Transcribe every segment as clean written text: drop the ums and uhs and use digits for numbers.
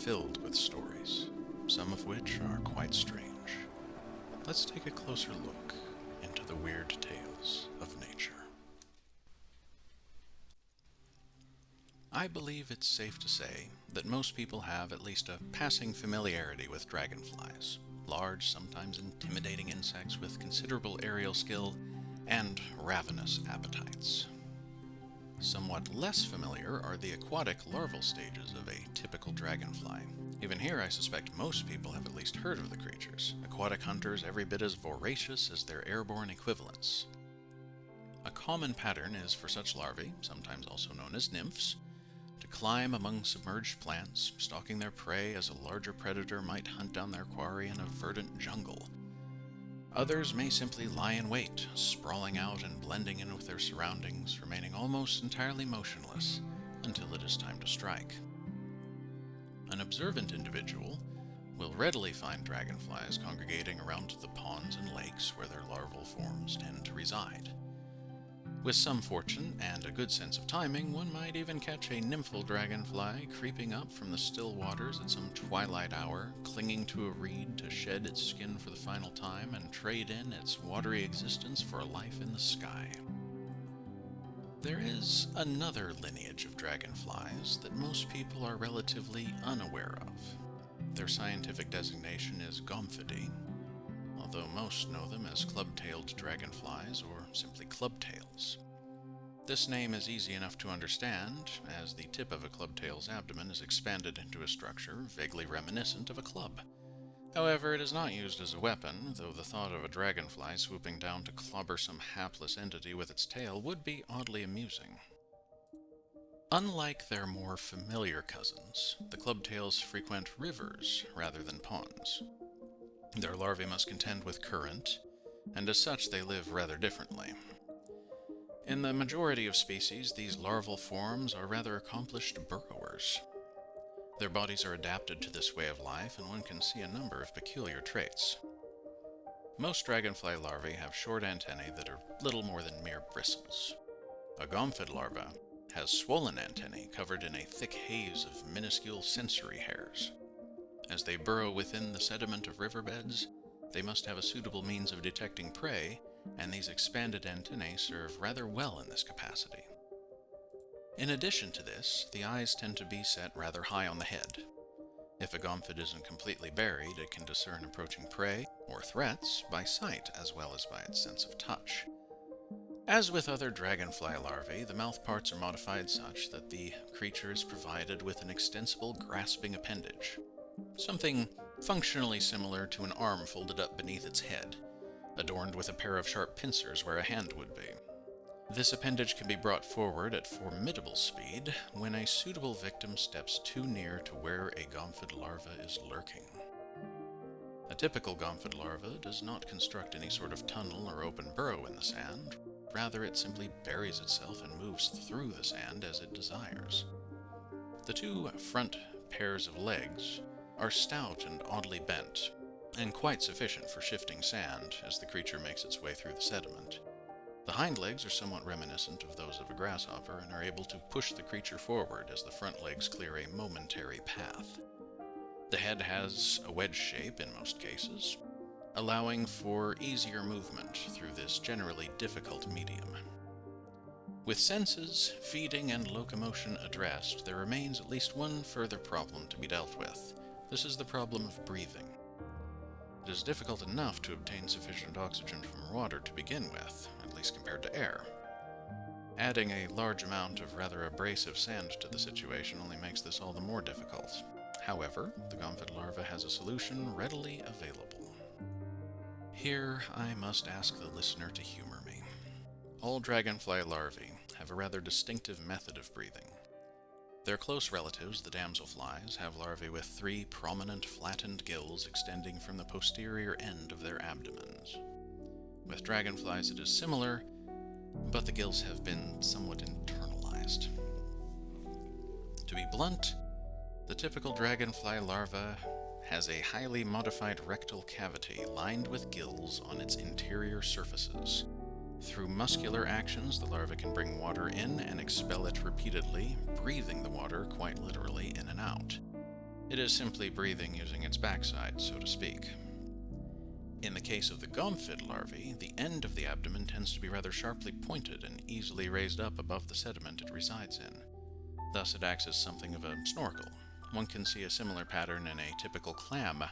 filled with stories, some of which are quite strange. Let's take a closer look into the weird tales of nature. I believe it's safe to say that most people have at least a passing familiarity with dragonflies, large, sometimes intimidating insects with considerable aerial skill and ravenous appetites. Somewhat less familiar are the aquatic larval stages of a typical dragonfly. Even here, I suspect most people have at least heard of the creatures, aquatic hunters every bit as voracious as their airborne equivalents. A common pattern is for such larvae, sometimes also known as nymphs, to climb among submerged plants, stalking their prey as a larger predator might hunt down their quarry in a verdant jungle. Others may simply lie in wait, sprawling out and blending in with their surroundings, remaining almost entirely motionless until it is time to strike. An observant individual will readily find dragonflies congregating around the ponds and lakes where their larval forms tend to reside. With some fortune and a good sense of timing, one might even catch a nymphal dragonfly creeping up from the still waters at some twilight hour, clinging to a reed to shed its skin for the final time and trade in its watery existence for a life in the sky. There is another lineage of dragonflies that most people are relatively unaware of. Their scientific designation is Gomphidae, although most know them as club-tailed dragonflies or simply clubtails. This name is easy enough to understand, as the tip of a clubtail's abdomen is expanded into a structure vaguely reminiscent of a club. However, it is not used as a weapon, though the thought of a dragonfly swooping down to clobber some hapless entity with its tail would be oddly amusing. Unlike their more familiar cousins, the clubtails frequent rivers rather than ponds. Their larvae must contend with current, and as such they live rather differently. In the majority of species, these larval forms are rather accomplished burrowers. Their bodies are adapted to this way of life, and one can see a number of peculiar traits. Most dragonfly larvae have short antennae that are little more than mere bristles. A gomphid larva has swollen antennae covered in a thick haze of minuscule sensory hairs. As they burrow within the sediment of riverbeds, they must have a suitable means of detecting prey, and these expanded antennae serve rather well in this capacity. In addition to this, the eyes tend to be set rather high on the head. If a gomphid isn't completely buried, it can discern approaching prey or threats by sight as well as by its sense of touch. As with other dragonfly larvae, the mouth parts are modified such that the creature is provided with an extensible grasping appendage, something functionally similar to an arm folded up beneath its head, adorned with a pair of sharp pincers where a hand would be. This appendage can be brought forward at formidable speed when a suitable victim steps too near to where a gomphid larva is lurking. A typical gomphid larva does not construct any sort of tunnel or open burrow in the sand. Rather, it simply buries itself and moves through the sand as it desires. The two front pairs of legs are stout and oddly bent, and quite sufficient for shifting sand as the creature makes its way through the sediment. The hind legs are somewhat reminiscent of those of a grasshopper and are able to push the creature forward as the front legs clear a momentary path. The head has a wedge shape in most cases, allowing for easier movement through this generally difficult medium. With senses, feeding, and locomotion addressed, there remains at least one further problem to be dealt with. This is the problem of breathing. It is difficult enough to obtain sufficient oxygen from water to begin with, at least compared to air. Adding a large amount of rather abrasive sand to the situation only makes this all the more difficult. However, the gomphid larva has a solution readily available. Here, I must ask the listener to humor me. All dragonfly larvae have a rather distinctive method of breathing. Their close relatives, the damselflies, have larvae with three prominent flattened gills extending from the posterior end of their abdomens. With dragonflies it is similar, but the gills have been somewhat internalized. To be blunt, the typical dragonfly larva has a highly modified rectal cavity lined with gills on its interior surfaces. Through muscular actions, the larva can bring water in and expel it repeatedly, breathing the water quite literally in and out. It is simply breathing using its backside, so to speak. In the case of the gomphid larvae, the end of the abdomen tends to be rather sharply pointed and easily raised up above the sediment it resides in. Thus it acts as something of a snorkel. One can see a similar pattern in a typical clam,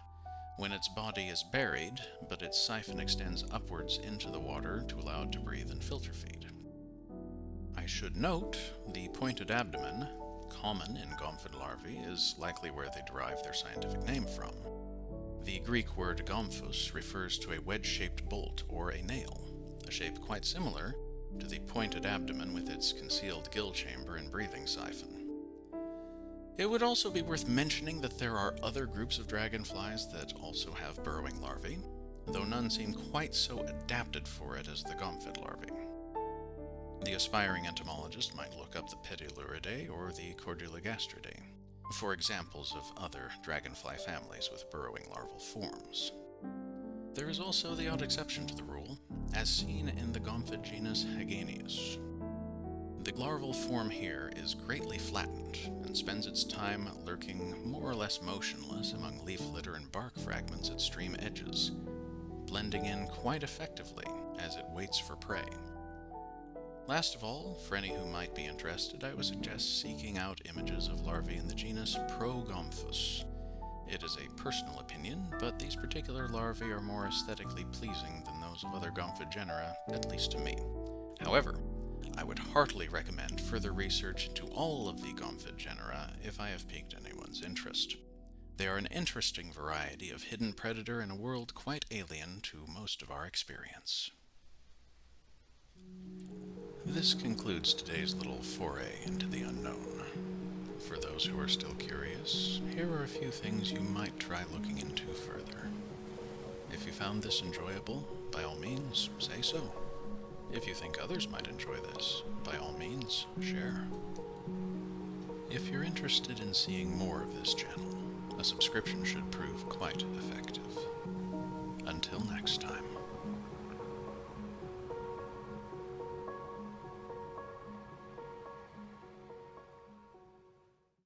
when its body is buried, but its siphon extends upwards into the water to allow it to breathe and filter feed. I should note, the pointed abdomen, common in gomphid larvae, is likely where they derive their scientific name from. The Greek word Gomphus refers to a wedge-shaped bolt or a nail, a shape quite similar to the pointed abdomen with its concealed gill chamber and breathing siphon. It would also be worth mentioning that there are other groups of dragonflies that also have burrowing larvae, though none seem quite so adapted for it as the gomphid larvae. The aspiring entomologist might look up the Pediluridae or the Corduligastridae for examples of other dragonfly families with burrowing larval forms. There is also the odd exception to the rule, as seen in the gomphid genus Hagenius. The larval form here is greatly flattened and spends its time lurking more or less motionless among leaf litter and bark fragments at stream edges, blending in quite effectively as it waits for prey. Last of all, for any who might be interested, I would suggest seeking out images of larvae in the genus Progomphus. It is a personal opinion, but these particular larvae are more aesthetically pleasing than those of other gomphid genera, at least to me. However, I would heartily recommend further research into all of the gomphid genera if I have piqued anyone's interest. They are an interesting variety of hidden predator in a world quite alien to most of our experience. This concludes today's little foray into the unknown. For those who are still curious, here are a few things you might try looking into further. If you found this enjoyable, by all means, say so. If you think others might enjoy this, by all means, share. If you're interested in seeing more of this channel, a subscription should prove quite effective. Until